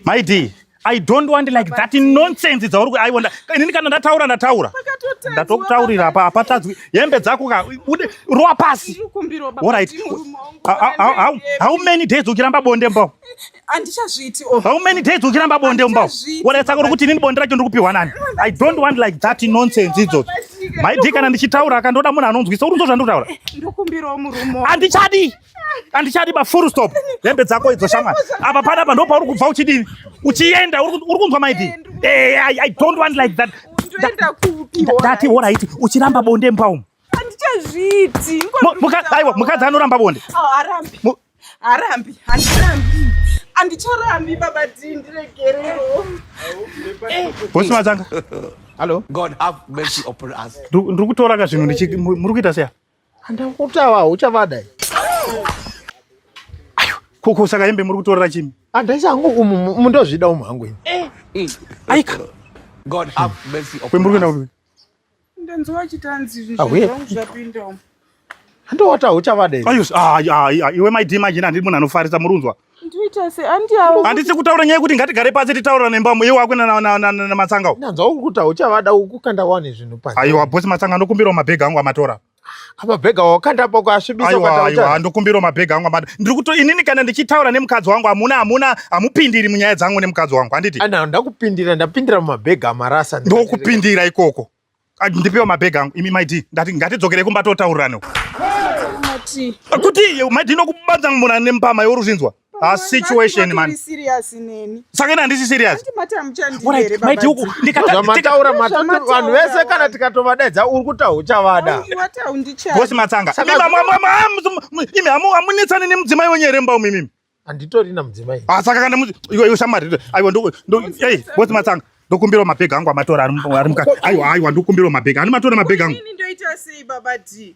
My dear, I don't want like that nonsense. I want. Inini kana ndataura. Ndatokutaurira apa apatadzwi. Hembe dzako ka roa pasi. All right. How many days ukiramba bonde mbao? Andichazviti. How many days ukiramba bonde mbao? Wala saka kuti nini bonde racho ndikupiwa nani? I don't want like that nonsense idzo. My dear, kana ndichitaura akandoda munhu anonzwisa uri ndozvandotaura. Ndikumbirawo murumo. Andichadi ba full stop. Hembe dzako idzo shamwari. Apa panapa ndo pauri kubva uchidini? Uchienda uri kunzwa my dear. I don't want like that. That all right. Uchiramba bonde mbao. Andichazviti. Aiwa, mukadzi anoramba bonde. Harambi. Andicharambi baba ndiregerewo. Boss Matsanga. Hello. God have mercy upon us. Ndiri kutora ka zvinhu muri kuita seya. Handakutawa uchavada. Ayo, koko saka hembe muri kutorera chimi. Andaisangu umu ndozvida umu hangu ini. Aika. God have mercy upon us. Kwemuri kuenda kuti. Ndanzwa chitanzi zvinhu zvapinda umu. Handowata uchavada. Ayo, iwe my dear majina ndiri munhu anofarisa murunzwa. Ndinoita se andiawo. Handisi kutaura nyaya yekuti ngatigare pasi titaura nembamo iwe wako na Matsanga. Ndanzwa uri kuti uchavada ukukanda wane zvinhu panze. Aiwa, Boss Matsanga ndokumbirawo mabhegi angu amatora. Amabhega wakanda pako asvibisa kwata ucha. Aiwa, ndokumbirawo mabhegi angu amatora. Ndiri kuto inini kana ndichitaura nemukadzi wangu hamupindiri munyaya dzangu nemukadzi wangu, handiti? Ndakupindira, ndapindira mumabhega amarasa. Ndokupindira ikoko. Ndipewo mabhegi angu. Imi my dear, ndati ngatidzokere kumba totaurirana. Kuti my dear nokubanza munhu ane mpama yoruzvinzwa. A situation man. Serious neni. Saka ndisi serious. Mata muchandivere baba. Ndikataura matatu vanhu vese kana tikatovadaidza uri kuti uchavada. Wata undichava. Boss Matsanga. Imi hamunetsani nemudzimai wenyere mbao mimi. Handitorina mudzimai. Saka kana iwe shamwari. Aiwa Boss Matsanga. Ndokumbirawo mabhegi angu amatora ari mukati. Aiwa ndokumbirawo mabhegi. Ani matora mabhegi angu. Inini ndoita sei baba D?